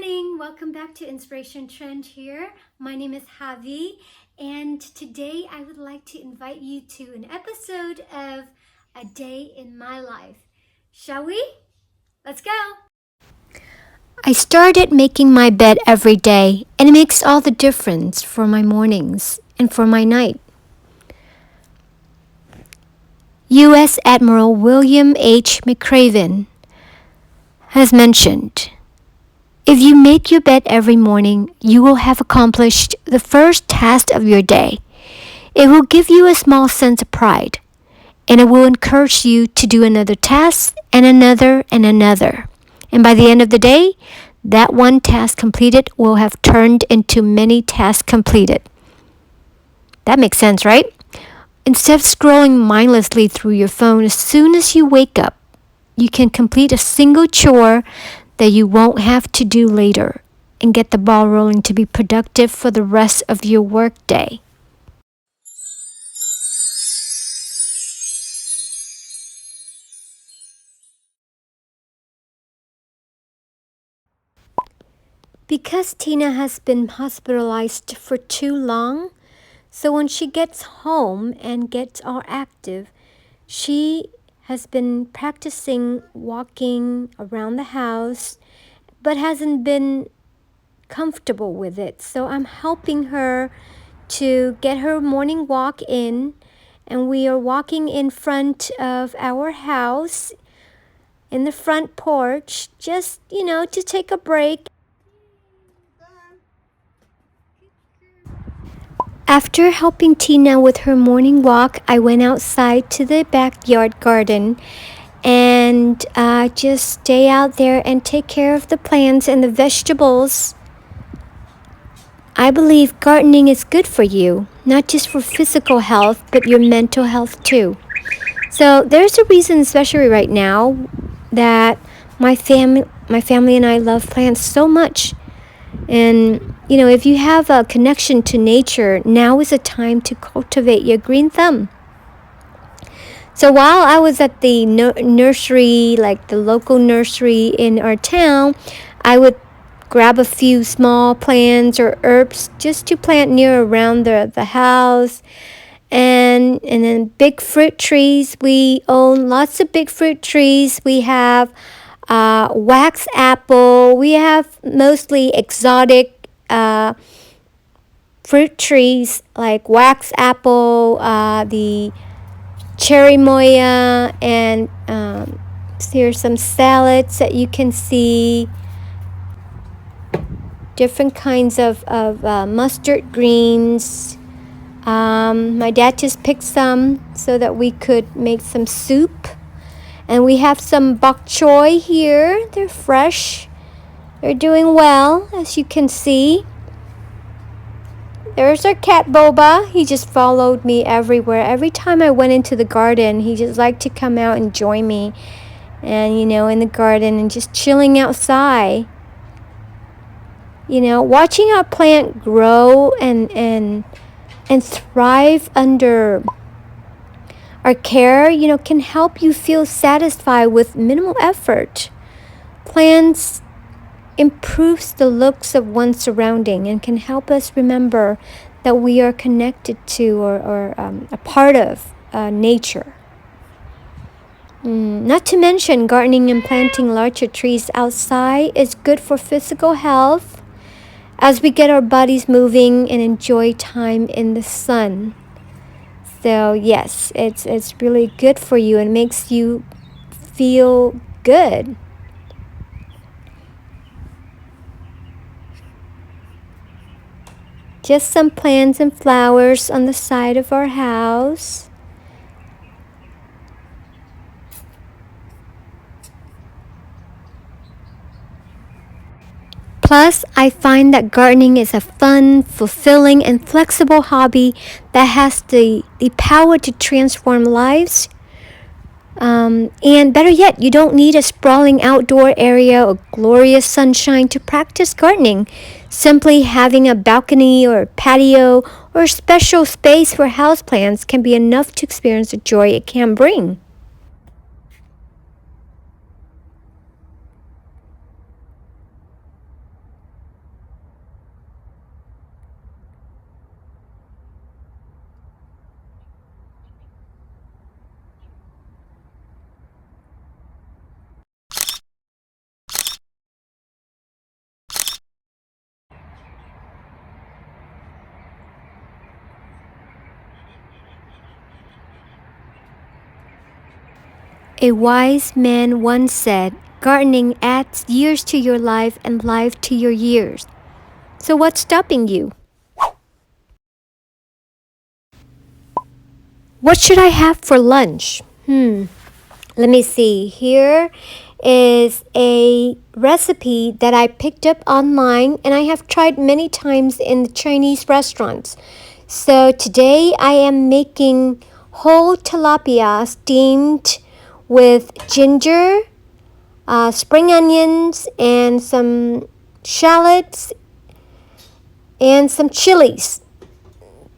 morning. Welcome back to Inspiration Trend here. My name is Javi, and today I would like to invite you to an episode of A Day in My Life. Shall we? Let's go. I started making my bed every day, and it makes all the difference for my mornings and for my night. U.S. Admiral William H. McRaven has mentioned, if you make your bed every morning, you will have accomplished the first task of your day. It will give you a small sense of pride, and it will encourage you to do another task and another and another. And by the end of the day, that one task completed will have turned into many tasks completed. That makes sense, right? Instead of scrolling mindlessly through your phone, as soon as you wake up, you can complete a single chore that you won't have to do later and get the ball rolling to be productive for the rest of your work day. Because Tina has been hospitalized for too long, so when she gets home and gets all active, she has been practicing walking around the house but hasn't been comfortable with it. So I'm helping her to get her morning walk in, and we are walking in front of our house in the front porch, just, to take a break. After helping Tina with her morning walk, I went outside to the backyard garden and just stay out there and take care of the plants and the vegetables. I believe gardening is good for you, not just for physical health, but your mental health too. So there's a reason, especially right now, that my family and I love plants so much. And, if you have a connection to nature, now is a time to cultivate your green thumb. So while I was at the nursery, like the local nursery in our town, I would grab a few small plants or herbs just to plant near around the house. And then big fruit trees. We own lots of big fruit trees. We have wax apple. We have mostly exotic fruit trees like wax apple, the cherry moya, and here's some salads that you can see. Different kinds of mustard greens. My dad just picked some so that we could make some soup. And we have some bok choy here. They're fresh. They're doing well, as you can see. There's our cat Boba. He just followed me everywhere. Every time I went into the garden, he just liked to come out and join me. And, in the garden and just chilling outside. Watching our plant grow and thrive under our care, can help you feel satisfied with minimal effort. Plants improves the looks of one's surrounding and can help us remember that we are connected to or a part of nature. Not to mention, gardening and planting larger trees outside is good for physical health as we get our bodies moving and enjoy time in the sun. So yes, it's really good for you and makes you feel good. Just some plants and flowers on the side of our house. Plus, I find that gardening is a fun, fulfilling, and flexible hobby that has the power to transform lives. And better yet, you don't need a sprawling outdoor area or glorious sunshine to practice gardening. Simply having a balcony or patio or a special space for houseplants can be enough to experience the joy it can bring. A wise man once said, gardening adds years to your life and life to your years. So what's stopping you? What should I have for lunch? Let me see. Here is a recipe that I picked up online and I have tried many times in the Chinese restaurants. So today I am making whole tilapia steamed with ginger, spring onions, and some shallots and some chilies.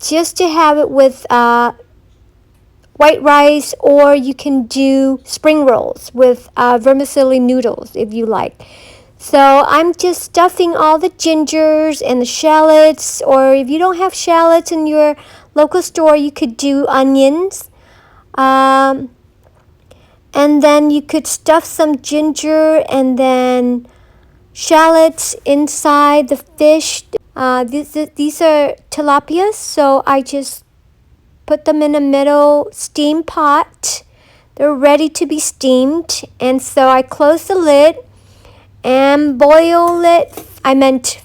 Just to have it with white rice, or you can do spring rolls with vermicelli noodles if you like. So I'm just stuffing all the gingers and the shallots, or if you don't have shallots in your local store, you could do onions. And then you could stuff some ginger and then shallots inside the fish. These are tilapias, so I just put them in a middle steam pot. They're ready to be steamed, and so I close the lid and boil it. I meant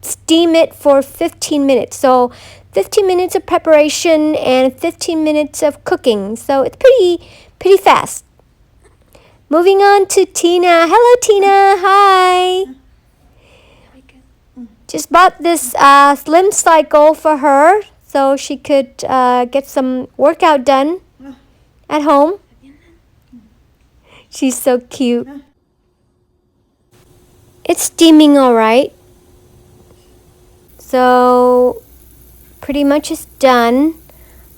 steam it for 15 minutes. So 15 minutes of preparation and 15 minutes of cooking. So it's pretty fast. Moving on to Tina. Hello, Tina. Hi. Just bought this slim cycle for her so she could get some workout done at home. She's so cute. It's steaming all right. So pretty much it's done.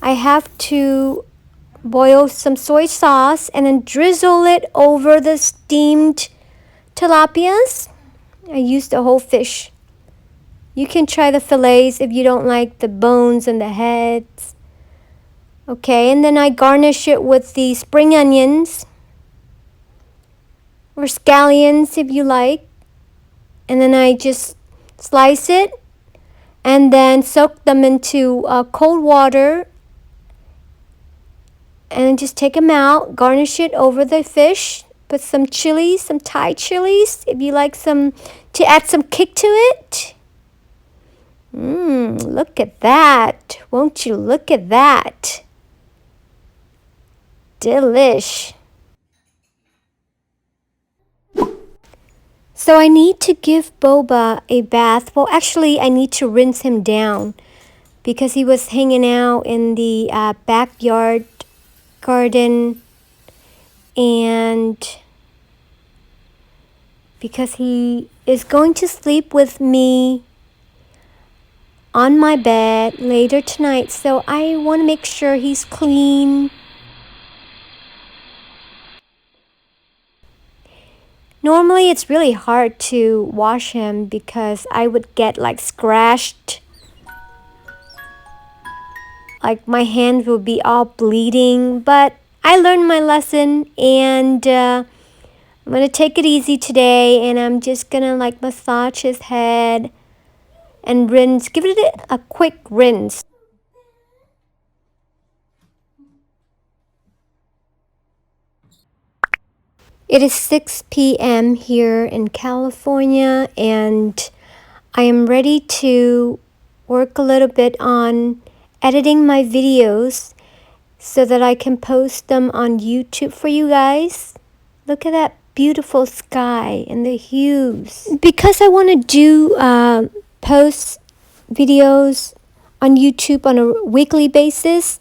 I have to boil some soy sauce and then drizzle it over the steamed tilapias. I used the whole fish. You can try the fillets if you don't like the bones and the heads. Okay, and then I garnish it with the spring onions or scallions if you like. And then I just slice it and then soak them into cold water and just take them out, garnish it over the fish, put some chilies, some Thai chilies if you like some, to add some kick to it. Look at that. Won't you look at that? Delish. So I need to give Boba a bath. Well, actually, I need to rinse him down because he was hanging out in the backyard garden, and because he is going to sleep with me on my bed later tonight, so I want to make sure he's clean. Normally it's really hard to wash him because I would get like scratched, like my hand will be all bleeding, but I learned my lesson, and I'm going to take it easy today, and I'm just going to like massage his head and rinse, give it a quick rinse. It is 6 p.m. here in California, and I am ready to work a little bit on editing my videos so that I can post them on YouTube for you guys. Look at that beautiful sky and the hues. Because I want to do post videos on YouTube on a weekly basis,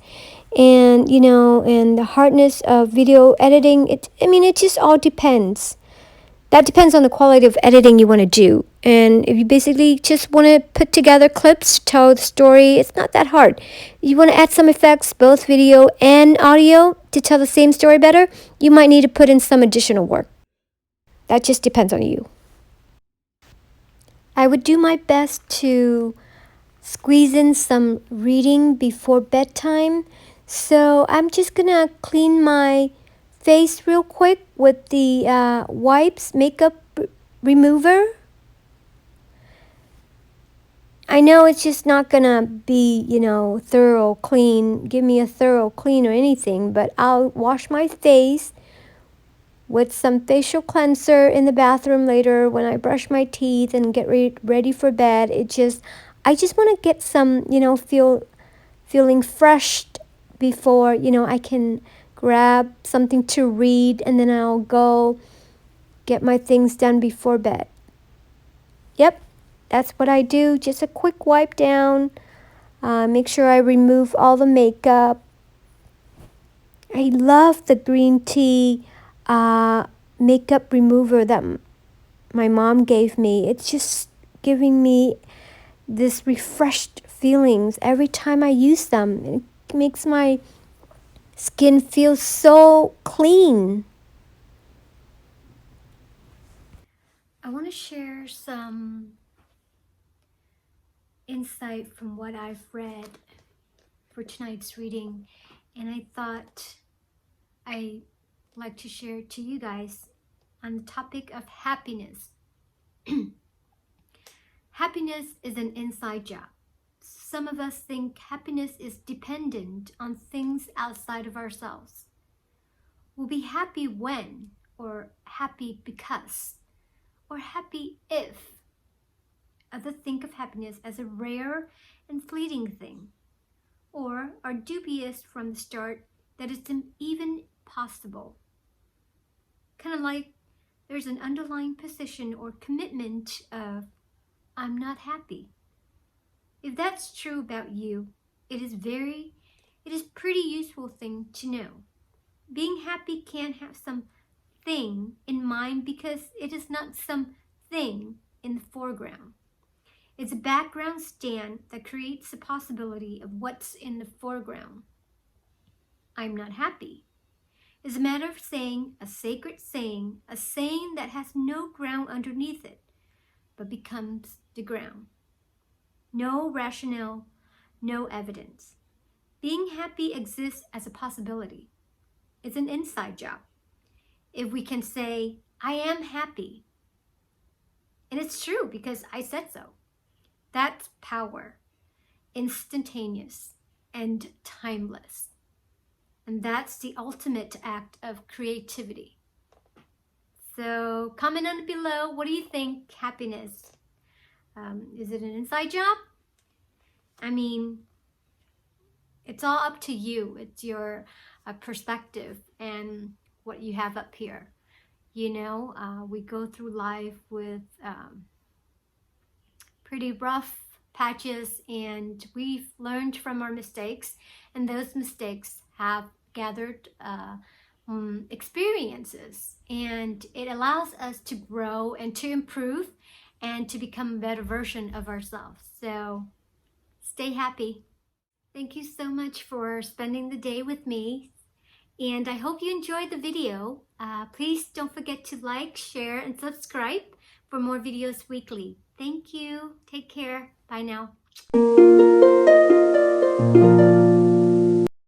and and the hardness of video editing, it just all depends. That depends on the quality of editing you want to do. And if you basically just want to put together clips to tell the story, it's not that hard. You want to add some effects, both video and audio, to tell the same story better, you might need to put in some additional work. That just depends on you. I would do my best to squeeze in some reading before bedtime. So I'm just gonna clean my face real quick with the wipes makeup remover. I know it's just not gonna be, thorough clean, give me a thorough clean or anything, but I'll wash my face with some facial cleanser in the bathroom later when I brush my teeth and get ready for bed. I just want to get some, feeling fresh before, I can grab something to read, and then I'll go get my things done before bed. Yep, that's what I do. Just a quick wipe down. Make sure I remove all the makeup. I love the green tea makeup remover that my mom gave me. It's just giving me this refreshed feelings every time I use them. It makes my skin feel so clean. I want to share some insight from what I've read for tonight's reading, and I thought I'd like to share it to you guys on the topic of happiness. Happiness is an inside job. Some of us think happiness is dependent on things outside of ourselves. We'll be happy when, or happy because, or happy if. Others think of happiness as a rare and fleeting thing, or are dubious from the start that it's even possible. Kind of like there's an underlying position or commitment of, I'm not happy. If that's true about you, it is pretty useful thing to know. Being happy can't have some thing in mind because it is not some thing in the foreground. It's a background stand that creates the possibility of what's in the foreground. I'm not happy is a matter of saying a sacred saying, a saying that has no ground underneath it, but becomes the ground. No rationale, no evidence. Being happy exists as a possibility. It's an inside job. If we can say, I am happy, and it's true because I said so, that's power, instantaneous and timeless. And that's the ultimate act of creativity. So comment on it below. What do you think happiness? Is it an inside job? I mean, it's all up to you. It's your perspective and what you have up here. We go through life with pretty rough patches, and we've learned from our mistakes, and those mistakes have gathered experiences, and it allows us to grow and to improve and to become a better version of ourselves. So stay happy. Thank you so much for spending the day with me, and I hope you enjoyed the video. Please don't forget to like, share, and subscribe for more videos weekly. Thank you. Take care. Bye now.